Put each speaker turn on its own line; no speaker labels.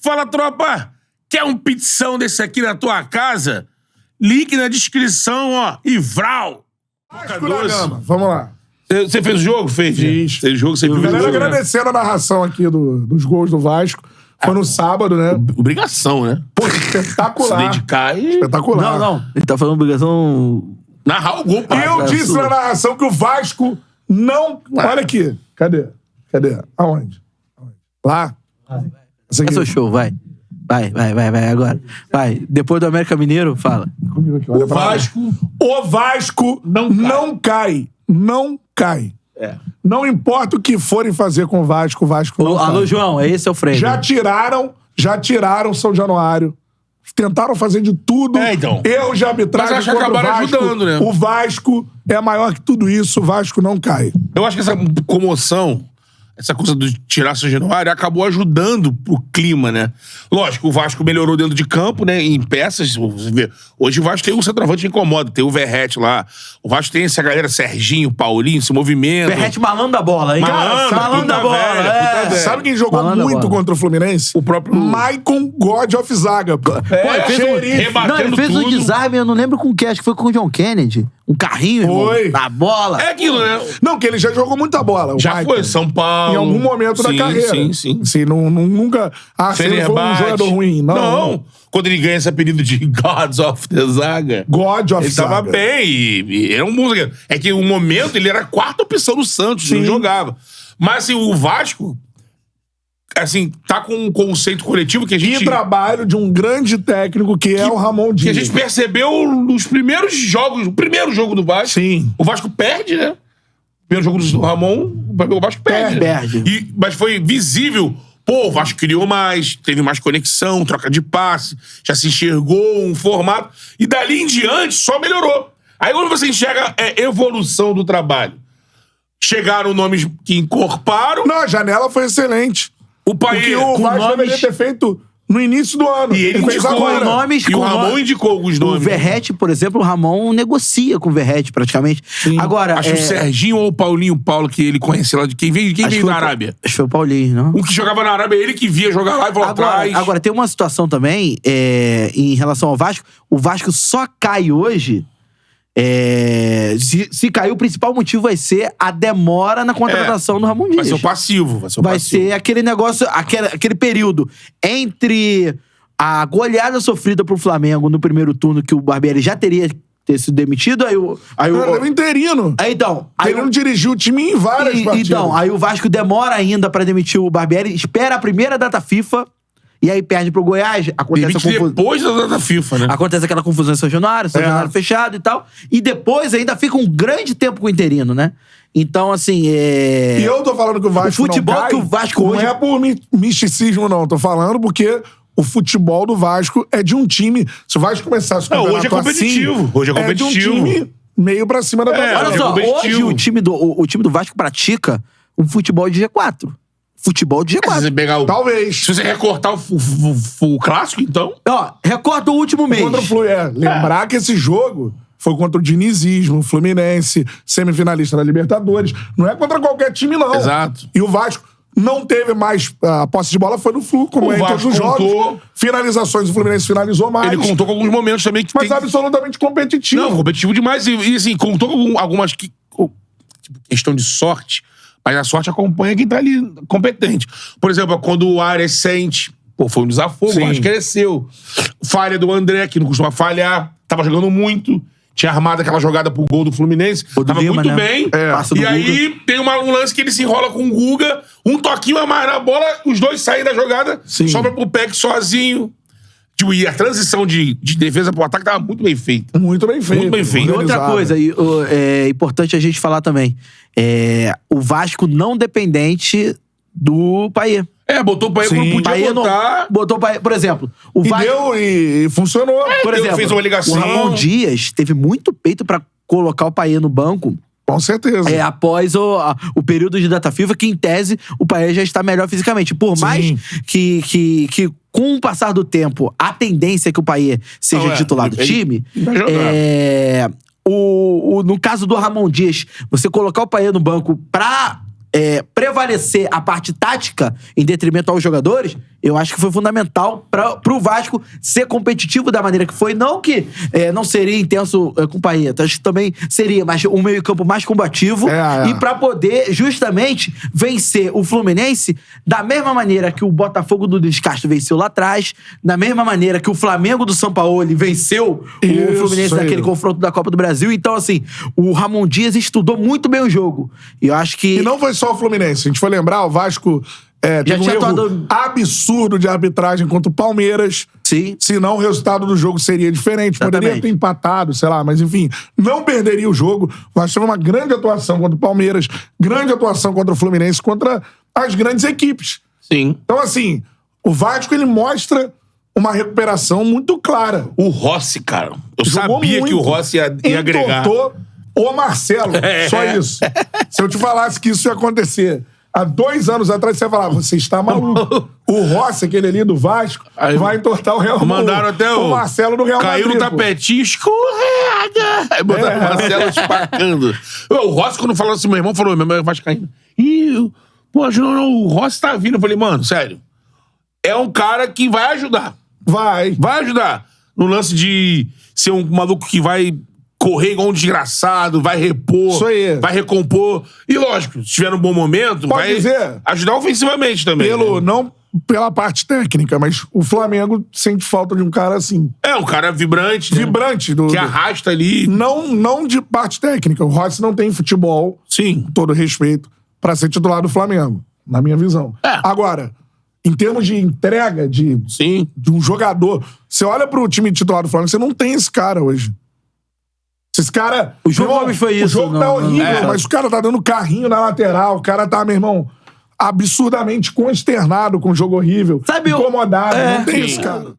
Fala, tropa! Quer um pizzão desse aqui na tua casa? Link na descrição, ó. E vral!
Vamos lá.
Você fez o jogo? Fez?
Fiz.
Fez o jogo, você viu o
Galera
jogo, né?
agradecendo a narração aqui dos gols do Vasco. Foi no sábado, né?
Obrigação, né?
Pô,
Se
espetacular.
dedicar e...
Espetacular.
Não. Ele tá falando obrigação...
narrar o gol, pá.
Eu disse na narração que o Vasco não... Olha aqui. Cadê? Aonde? Lá? Essa aqui.
É seu show, vai. Vai, agora. Vai. Depois do América Mineiro, fala.
Comigo aqui, olha pra lá. O Vasco não cai. Não cai.
É.
Não importa o que forem fazer com o Vasco não cai.
Alô, João, esse é o freio.
Já tiraram São Januário. Tentaram fazer de tudo.
Então.
Erros de arbitragem.
Mas acho que
contra o
acabaram
Vasco.
ajudando, né?
O Vasco é maior que tudo isso. O Vasco não cai.
Eu acho que essa comoção, essa coisa de tirar São Januário, acabou ajudando pro clima, né? Lógico, o Vasco melhorou dentro de campo, né? Em peças. Você vê. Hoje o Vasco tem um centroavante que incomoda, tem o Verrete lá. O Vasco tem essa galera, Serginho, Paulinho, se movimenta.
Verrete malandro da bola, hein?
Malandro da bola.
É.
Puta
Sabe quem jogou
Malandro
muito
bola.
contra o Fluminense?
O próprio...
Maicon God of Zaga. Pô,
Ele fez um desarme, eu não lembro com quem, acho que foi com o John Kennedy. Um carrinho, irmão,
Foi.
na bola.
É aquilo, né?
Não, que ele já jogou muita bola. O
Já
Maicon.
foi, São Paulo.
Em algum momento da carreira.
Sim.
Nunca... se ele foi um jogador ruim. Não.
Quando ele ganha esse apelido de Gods of the Zaga,
God of
ele tava
Zaga.
bem e era um bom zagueiro. É que no momento ele era a quarta opção do Santos, não jogava. Mas assim, o Vasco, assim, tá com um conceito coletivo que a gente...
E trabalho de um grande técnico que é o Ramon
Que a
Dias.
gente percebeu nos primeiros jogos, o primeiro jogo do Vasco.
Sim.
O Vasco perde, né? O primeiro jogo do Ramon, o Vasco perde.
Perde.
Mas foi visível. Pô, o Vasco criou mais, teve mais conexão, troca de passe, já se enxergou um formato. E dali em diante só melhorou. Aí quando você enxerga evolução do trabalho. Chegaram nomes que encorparam.
Não, a janela foi excelente.
O
O que
Paê,
o
com
Vasco
nomes...
deveria ter feito no início do ano.
E ele
fez
indicou
agora.
nomes,
E o
com
Ramon
nome-
indicou alguns
O
nomes.
Verrete, por exemplo, o Ramon negocia com o Verrete, praticamente. Agora,
Acho que o Serginho ou o Paulinho Paulo, que ele conhece lá de quem veio da Arábia.
Acho que foi o Paulinho, não?
Um que jogava na Arábia, ele que via jogar lá e voltar atrás.
Agora, tem uma situação também em relação ao Vasco. O Vasco só cai hoje. Se cair, o principal motivo vai ser a demora na contratação do Ramon Dias.
Vai ser o passivo.
Vai ser aquele negócio, aquele período entre a goleada sofrida pro Flamengo no primeiro turno, que o Barbieri já teria ter sido demitido, aí o
interino.
Ele
não dirigiu o time em várias partidas.
Então, aí o Vasco demora ainda pra demitir o Barbieri, espera a primeira data FIFA, e aí perde pro Goiás, acontece a confusão.
Depois da data FIFA, né?
Acontece aquela confusão em São Januário fechado e tal. E depois ainda fica um grande tempo com o interino, né? Então, assim,
E eu tô falando que o Vasco
o futebol
não cai,
que o Vasco
não
hoje...
é por misticismo, não. Tô falando porque o futebol do Vasco é de um time... Se o Vasco começar a se
hoje é competitivo. Hoje é competitivo.
de um time meio pra cima da tabela.
Olha só, hoje o time do Vasco pratica um futebol de G4. Futebol de G4.
Se você pegar
Talvez.
Se você recortar o clássico, então...
Ó, recorta o último mês.
Contra o Fluminense. Lembrar que esse jogo foi contra o dinizismo, o Fluminense, semifinalista da Libertadores. Não é contra qualquer time, não.
Exato.
E o Vasco não teve mais... A posse de bola foi no Flu, como é em todos os jogos. Finalizações, o Fluminense finalizou mais.
Ele contou com alguns momentos também que
Mas absolutamente competitivo.
Não, competitivo demais. E assim, contou com algumas... Tipo, questão de sorte... Mas a sorte acompanha quem tá ali competente. Por exemplo, quando o Arias sente... Pô, foi um desafogo,
Sim.
mas cresceu. Falha do André, que não costuma falhar. Tava jogando muito. Tinha armado aquela jogada pro gol do Fluminense. Tava
Lima,
muito
né?
bem.
Passa do
E aí tem um lance que ele se enrola com o Guga. Um toquinho a mais na bola. Os dois saem da jogada.
Sim.
Sobra pro Peck sozinho. E a transição de defesa pro ataque tava muito bem feita.
Muito bem feito.
Muito bem feito.
E outra
Organizado.
coisa, é importante a gente falar também. O Vasco não dependente do Paê.
Botou o Paê
Sim.
quando podia
Paê
botar.
botou o Paê, por exemplo, o
E
Vasco...
deu e funcionou.
Por exemplo,
fez uma ligação.
o Ramon Dias teve muito peito pra colocar o Paê no banco
Com certeza.
após o período de data FIFA, que em tese o Paê já está melhor fisicamente. Por mais que com o passar do tempo, a tendência é que o Paê seja titular do time,
vai jogar.
no caso do Ramon Dias, você colocar o Paê no banco pra prevalecer a parte tática em detrimento aos jogadores, eu acho que foi fundamental pro Vasco ser competitivo da maneira que foi. Não que não seria intenso com o Paeta, acho que também seria, mas um meio-campo mais combativo e pra poder justamente vencer o Fluminense da mesma maneira que o Botafogo do Luiz Castro venceu lá atrás, da mesma maneira que o Flamengo do Sampaoli venceu o Fluminense naquele confronto da Copa do Brasil. Então, assim, o Ramon Dias estudou muito bem o jogo. E eu acho que...
E não foi só o Fluminense. Se a gente for lembrar, o Vasco teve um erro absurdo de arbitragem contra o Palmeiras.
Sim.
Senão o resultado do jogo seria diferente.
Exatamente.
Poderia ter empatado, sei lá, mas enfim, não perderia o jogo. O Vasco teve uma grande atuação contra o Palmeiras, grande atuação contra o Fluminense, contra as grandes equipes.
Sim.
Então, assim, o Vasco, ele mostra uma recuperação muito clara.
O Rossi, cara. Eu
Jogou
sabia
muito.
que o Rossi ia agregar.
O Marcelo, só isso. Se eu te falasse que isso ia acontecer há 2 anos atrás, você ia falar, você está maluco. O Rossi, aquele ali do Vasco, vai entortar o Real Madrid.
Mandaram até
o Marcelo no Real Madrid.
Caiu no tapetinho, escorrega. Aí botaram o Marcelo espacando. O Rossi, quando falou assim, meu irmão falou, meu irmão é vascaíno. Ih, pô, não, o Rossi tá vindo. Eu falei, mano, sério. É um cara que vai ajudar.
Vai
ajudar. No lance de ser um maluco que vai correr igual um desgraçado, vai repor,
isso aí.
Vai recompor. E lógico, se tiver um bom momento,
pode
vai
dizer,
ajudar ofensivamente também.
Não pela parte técnica, mas o Flamengo sente falta de um cara assim.
Um cara vibrante.
Vibrante.
Né? Que arrasta ali.
Não de parte técnica. O Rossi não tem futebol,
sim,
com todo respeito, pra ser titular do Flamengo, na minha visão. Agora, em termos de entrega de um jogador, você olha pro time titular do Flamengo, você não tem esse cara hoje. Esse cara...
O jogo foi isso.
O jogo tá horrível, mas o cara tá dando carrinho na lateral, o cara tá, meu irmão, absurdamente consternado com o jogo horrível. Incomodado. Não tem esse cara.